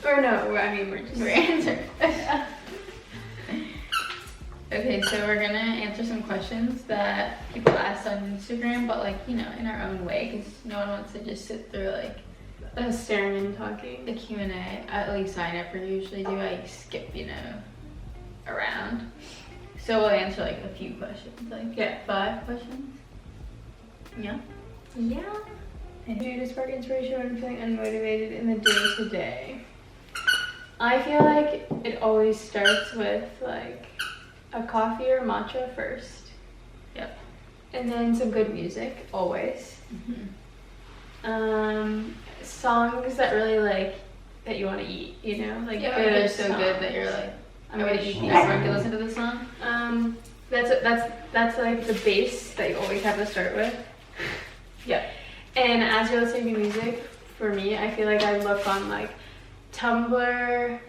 Or no, I mean, we're answering. Okay, so we're gonna answer some questions that people asked on Instagram, but like, you know, in our own way, because no one wants to just sit through like Us staring and talking. the Q&A. At least I never usually do. I skip, you know, around. So we'll answer like a few questions, like 5 questions. Yeah. Yeah. Do you to spark inspiration when feeling unmotivated in the day-to-day? I feel like it always starts with like a coffee or matcha first. Yep. And then some good music, always. Mm-hmm. Songs that really like, that you want to eat, you know? Like Yeah, good they're so songs. good that you're like, I'm I gonna would eat eat these. these so I can listen to this song. That's like the base that you always have to start with. Yeah. And as you're listening to music, for me, I feel like I look on like Tumblr,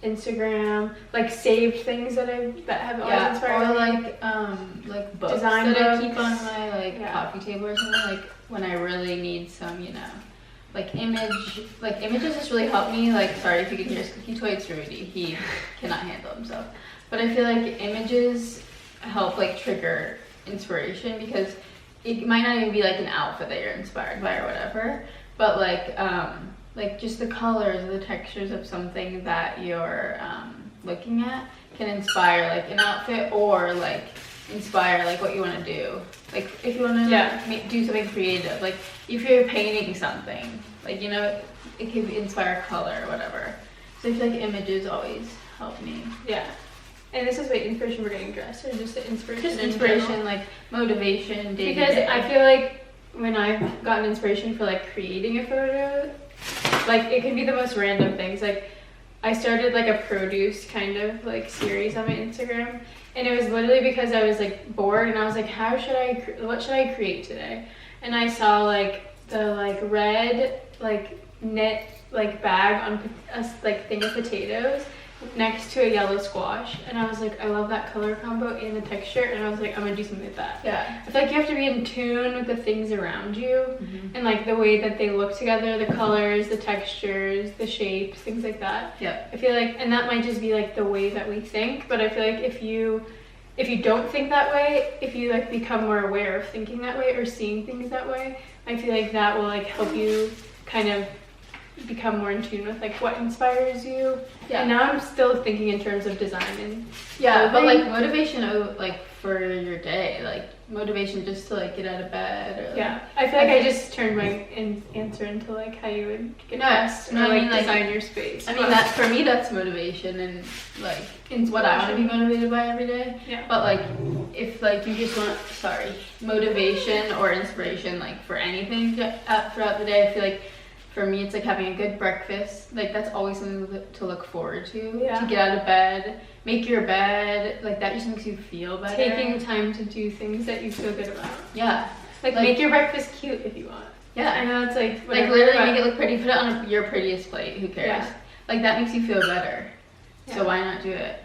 Instagram, like saved things that have always inspired me. Or like books Design that I books. keep on my coffee table or something, like when I really need some, you know, like images just really help me. Like, sorry if you can hear his cookie toy, it's Rudy, he cannot handle himself. But I feel like images help like trigger inspiration, because it might not even be like an outfit that you're inspired by or whatever, but like just the colors or the textures of something that you're looking at can inspire like an outfit, or like inspire like what you want to do. Like if you want to do something creative, like if you're painting something, like, you know, it could inspire color or whatever. So I feel like images always help me. Yeah. And this is what inspiration for getting dressed, or just the inspiration? Just inspiration, like motivation, day to because day. I feel like when I've gotten inspiration for like creating a photo, like it can be the most random things. Like I started like a produce kind of like series on my Instagram, and it was literally because I was like bored, and I was like, what should I create today? And I saw like the like red like knit like bag on a like thing of potatoes next to a yellow squash, and I was like, I love that color combo and the texture, and I was like, I'm gonna do something with that. Yeah. I feel like you have to be in tune with the things around you, and like the way that they look together, the colors, the textures, the shapes, things like that. Yeah. I feel like, and that might just be like the way that we think, but I feel like if you don't think that way, if you like become more aware of thinking that way or seeing things that way, I feel like that will like help you kind of become more in tune with like what inspires you. Yeah. And now I'm still thinking in terms of design and but like motivation, like for your day, like motivation just to like get out of bed. Or, like, I feel like I just turned my answer into like how you would get dressed or like design your space. I mean, that for me, that's motivation, and like it's what I want to be motivated by every day. Yeah. But like if like you just want motivation or inspiration like for anything throughout the day, I feel like for me, it's like having a good breakfast. Like that's always something to look forward to. Yeah. To get out of bed, make your bed. Like that just makes you feel better. Taking time to do things that you feel good about. Yeah. Like make your breakfast cute if you want. Yeah. I know it's like whatever, like literally make it look pretty. Put it on your prettiest plate. Who cares? Yeah. Like that makes you feel better. Yeah. So why not do it?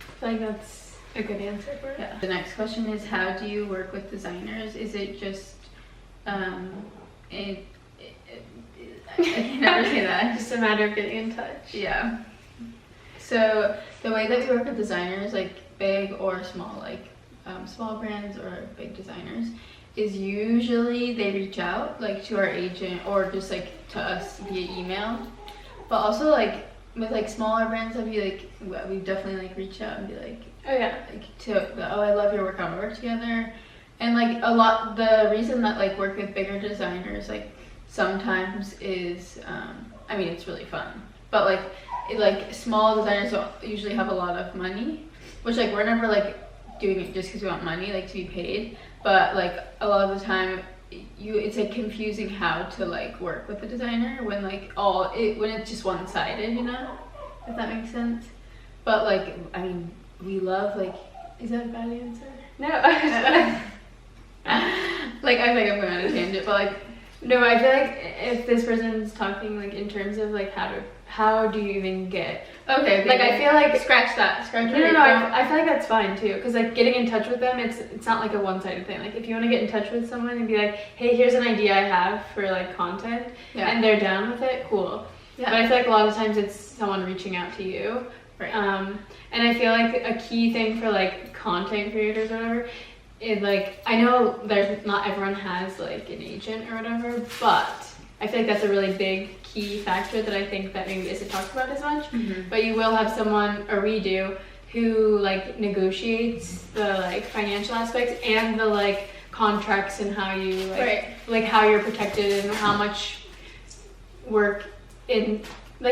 I feel like that's a good answer for it. Yeah. The next question is, how do you work with designers? Is it just I can never say that. Just a matter of getting in touch. Yeah. So the way that we work with designers, like big or small, like small brands or big designers, is usually they reach out like to our agent or just like to us via email. But also like with like smaller brands, I'd be like, we definitely like reach out and be like, oh yeah, like I love your work, I want to work together. And like the reason that like work with bigger designers like sometimes is I mean, it's really fun, but like small designers don't usually have a lot of money, which like we're never like doing it just because we want money, like to be paid, but like a lot of the time it's like confusing how to like work with a designer when like when it's just one-sided, you know, if that makes sense. But like I mean, we love like, is that a bad answer? No. Like I think I'm going on a tangent, but like no, I feel like if this person's talking like in terms of like how do you even get like I feel like scratch no, I feel like that's fine too, because like getting in touch with them, it's not like a one-sided thing. Like if you want to get in touch with someone and be like, hey, here's an idea I have for like content, and they're down with it, cool. But I feel like a lot of times it's someone reaching out to you. Right. And I feel like a key thing for like content creators or whatever is like, I know there's not everyone has like an agent or whatever, but I feel like that's a really big key factor that I think that maybe isn't talked about as much. But you will have someone, or we do, who like negotiates the like financial aspects and the like contracts and how you like how you're protected and how much work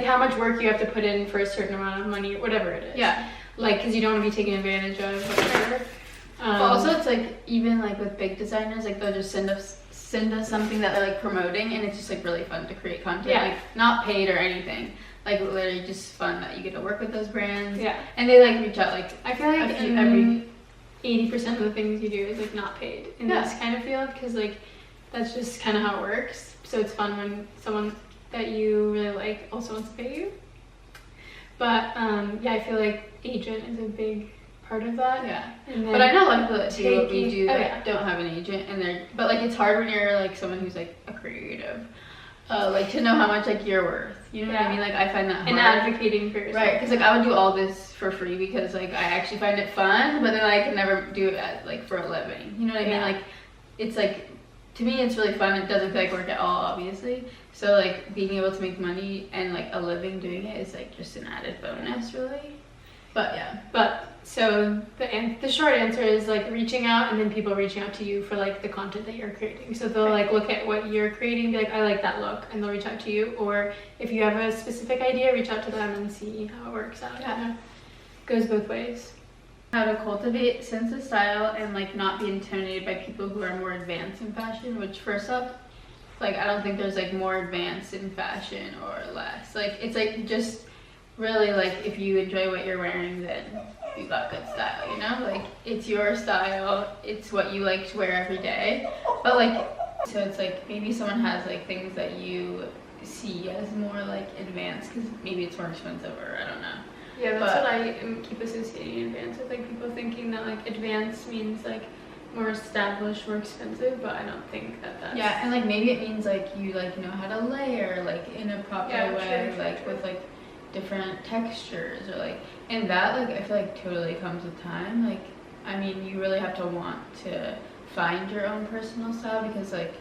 how much work you have to put in for a certain amount of money or whatever it is. Yeah. Like, because you don't want to be taken advantage of, whatever. But also, it's like, even like with big designers, like they'll just send us something that they're like promoting, and it's just like really fun to create content. Yeah. Like, not paid or anything. Like, literally just fun that you get to work with those brands. Yeah. And they like reach out, like, I feel like every 80% of the things you do is like not paid in this kind of field, because like that's just kind of how it works. So it's fun when someone that you really like also wants to pay you. But yeah, I feel like agent is a big part of that. Yeah. And But I know a lot of people that do what we do Oh, that yeah. don't have an agent, and but like it's hard when you're like someone who's like a creative, like to know how much like you're worth. You know what I mean? Like I find that hard. And advocating for yourself. Right, because like I would do all this for free because like I actually find it fun, but then I can never do it like for a living. You know what I mean? Like it's like, to me it's really fun. It doesn't feel like work at all, obviously. So like being able to make money and like a living doing it is like just an added bonus, really. But yeah. But so the short answer is like reaching out, and then people reaching out to you for like the content that you're creating. So they'll like look at what you're creating and be like, I like that look, and they'll reach out to you. Or if you have a specific idea, reach out to them and see how it works out. Yeah. Goes both ways. How to cultivate sense of style and like not be intimidated by people who are more advanced in fashion, which first up, like I don't think there's like more advanced in fashion or less. Like it's like just really like if you enjoy what you're wearing, then you got good style, you know? Like it's your style, it's what you like to wear every day. But like, so it's like maybe someone has like things that you see as more like advanced because maybe it's more expensive, or I don't know. Yeah, that's what I keep associating advanced with, like people thinking that like advanced means like more established, more expensive, but I don't think that that's... Yeah, and like maybe it means like you like know how to layer like in a proper way, with like different textures, or like, and that like I feel like totally comes with time. Like I mean, you really have to want to find your own personal style, because like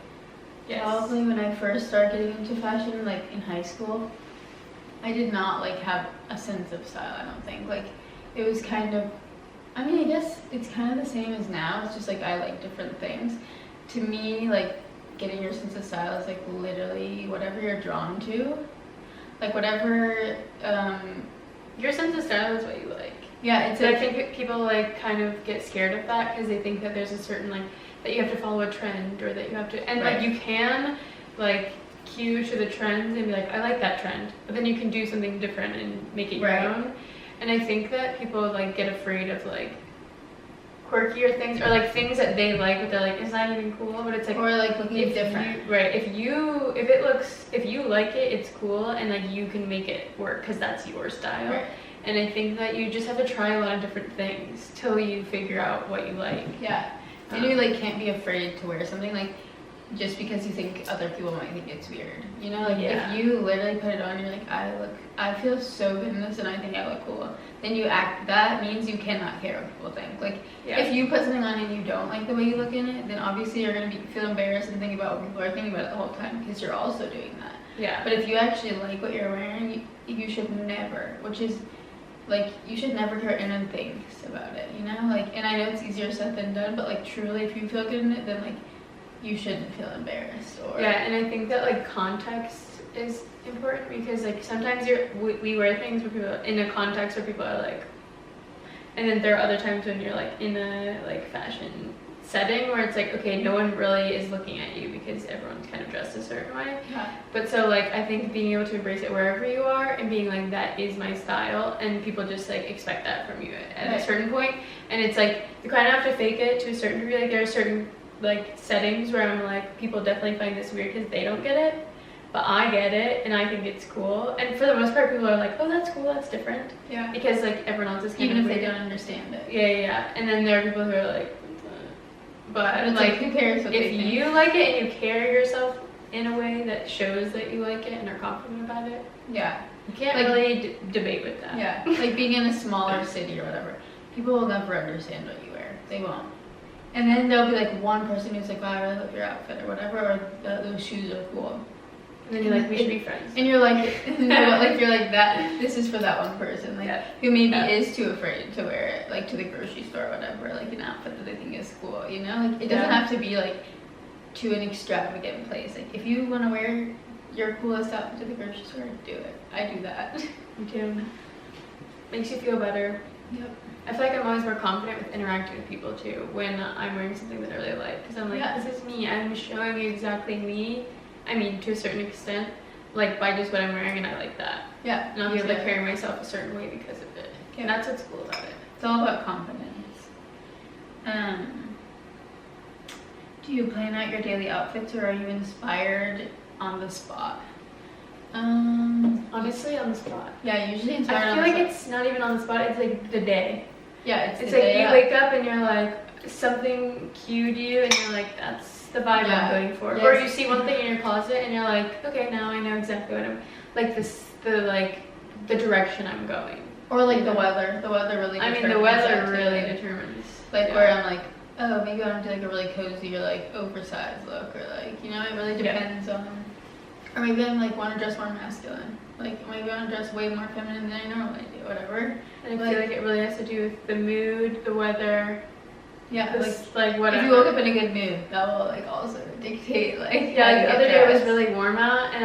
probably when I first started getting into fashion, like in high school, I did not like have a sense of style. I don't think, like it was kind of, I mean, I guess it's kind of the same as now. It's just like I like different things. To me, like getting your sense of style is like literally whatever you're drawn to, like whatever your sense of style is what you like. Yeah, it's. I think people like kind of get scared of that because they think that there's a certain like that you have to follow a trend, or that you have to, and like you can like cue to the trends and be like, I like that trend, but then you can do something different and make it your own. And I think that people like get afraid of like quirkier things, or like things that they like but they're like, it's not even cool, but it's like, or like looking different. If you like it, it's cool, and like you can make it work because that's your style. And I think that you just have to try a lot of different things till you figure out what you like. And you like can't be afraid to wear something like just because you think other people might think it's weird, you know? Like if you literally put it on, you're like, I feel so good in this and I think I look cool, then you act, that means you cannot care what people think. Like if you put something on and you don't like the way you look in it, then obviously you're gonna feel embarrassed and think about what people are thinking about it the whole time, because you're also doing that. But if you actually like what you're wearing, you should never, which is like, you should never care what anyone thinks about it, you know? Like, and I know it's easier said than done, but like truly if you feel good in it, then like you shouldn't feel embarrassed. Or and I think that like context is important, because like sometimes we wear things where people in a context where people are like, and then there are other times when you're like in a like fashion setting where it's like, okay, no one really is looking at you because everyone's kind of dressed a certain way. But so like I think being able to embrace it wherever you are and being like, that is my style, and people just like expect that from you at a certain point, and it's like you kind of have to fake it to a certain degree. Like there are certain like settings where I'm like, people definitely find this weird because they don't get it, but I get it and I think it's cool. And for the most part, people are like, oh, that's cool, that's different. Because like everyone else is kind even of if weird. they don't understand it. And then there are people who are like, but it's like who cares what if you like it and you carry yourself in a way that shows that you like it and are confident about it. Yeah. You can't Like, really debate with that. Yeah, like being in a smaller city or whatever, people will never understand what you wear. They won't. And then there'll be like one person who's like, "Wow, I really love your outfit," or whatever, or those shoes are cool. And then you're like, we should be friends. And you're like, you're like that. This is for that one person, like who maybe is too afraid to wear it, like to the grocery store or whatever, like an outfit that they think is cool. You know, like it doesn't have to be like to an extravagant place. Like if you want to wear your coolest outfit to the grocery store, do it. I do that. Me too. Makes you feel better. Yep. I feel like I'm always more confident with interacting with people too when I'm wearing something that I really like, because I'm like, this is me. I'm showing you exactly me. I mean, to a certain extent, like by just what I'm wearing, and I like that. Yeah. And I'll be able to carry myself a certain way because of it. Yeah. And that's what's cool about it. It's all about confidence. Do you plan out your daily outfits, or are you inspired on the spot? Honestly, on the spot. Yeah, usually inspired. I feel like it's not even on the spot. It's like the day. Yeah, it's like you wake up and you're like something cued you, and you're like, that's the vibe I'm going for. Yes. Or you see one thing in your closet and you're like, okay, now I know exactly what I'm like. The direction I'm going. Or like the weather. The weather really. I mean, the weather really determines. Like where I'm like, oh, maybe I want to do like a really cozy or like oversized look, or like, you know, it really depends on. Or maybe I'm like want to dress more masculine. Like maybe I want to dress way more feminine than I normally do. Whatever. And I feel like it really has to do with the mood, the weather. Yeah, like whatever. If you woke up in a good mood, that will like also dictate like. Yeah, like the other day it was really warm out, and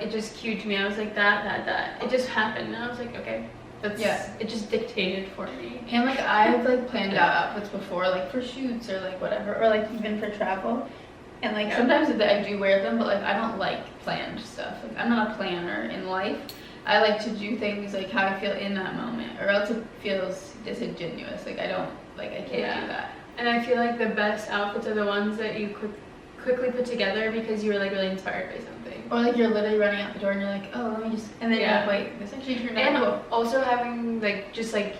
it just cued to me. I was like that. It just happened, and I was like, okay, that's it just dictated for me. And like I've like planned out outfits before, like for shoots or like whatever, or like even for travel. And like sometimes I do wear them, but like I don't like planned stuff. Like I'm not a planner in life. I like to do things like how I feel in that moment, or else it feels disingenuous. Like I can't do that. And I feel like the best outfits are the ones that you quickly put together because you were like really inspired by something. Or like you're literally running out the door and you're like, oh, let me just, and then you're like, wait, this actually turned out cool. Also having like just like,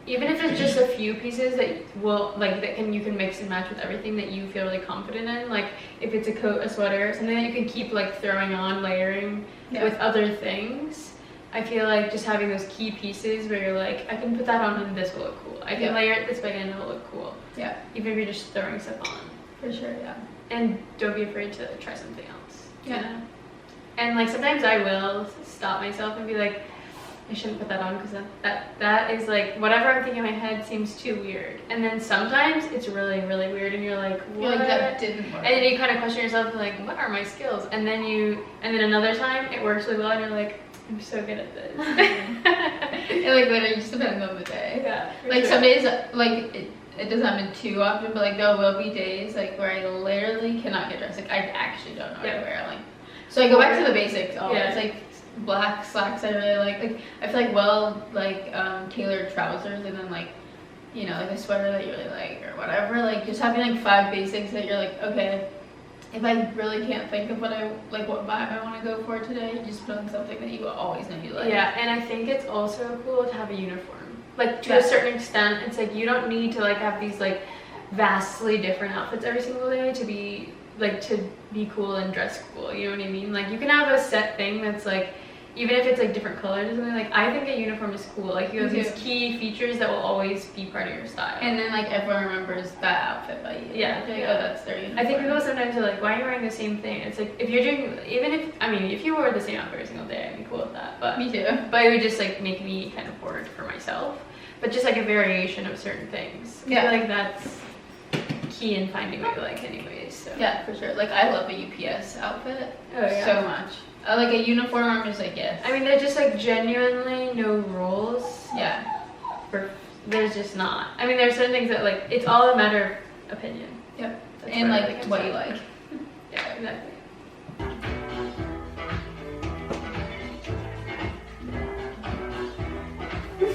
even if it's just a few pieces that will like you can mix and match with everything that you feel really confident in. Like if it's a coat, a sweater, something that you can keep like throwing on, layering with other things. I feel like just having those key pieces where you're like, I can put that on and this will look cool. I can layer it this way and it'll look cool. Yeah. Even if you're just throwing stuff on. For sure, yeah. And don't be afraid to try something else. Yeah. You know? And like sometimes I will stop myself and be like, I shouldn't put that on because that is like, whatever I'm thinking in my head seems too weird. And then sometimes it's really, really weird and you're like, what? You're like, that didn't work. And then you kind of question yourself like, what are my skills? And then another time it works really well and you're like, I'm so good at this. It like literally just depends on the day. Yeah. Like some days, like it doesn't happen too often, but like there will be days like where I literally cannot get dressed. Like I actually don't know what to wear. Like so I go back to the basics always. Yeah. Like black slacks I really like. Like I feel like tailored trousers, and then like, you know, like a sweater that you really like or whatever. Like just having like 5 basics that you're like, okay, if I really can't think of what vibe I want to go for today, just put on something that you always know you like. Yeah, and I think it's also cool to have a uniform. Like to a certain extent, it's like you don't need to like have these like vastly different outfits every single day to be cool and dress cool. You know what I mean? Like you can have a set thing that's like, even if it's like different colors or something, like I think a uniform is cool. Like you have these key features that will always be part of your style. And then like everyone remembers that outfit by you. Yeah. Like, oh, that's their uniform. I think people sometimes are like, why are you wearing the same thing? It's like if you're doing, if you wore the same outfit every single day, I'd be cool with that. But me too. But it would just like make me kind of bored for myself. But just like a variation of certain things. Yeah. I feel like that's key in finding what you like anyways. So. Yeah, for sure. Like I love a UPS outfit so much. Like a uniform, I'm just like, yes. I mean, there's just like genuinely no rules. Yeah. There's just not. I mean, there's certain things that like, it's all a matter of opinion. Yep. And like what you like. Yeah, exactly.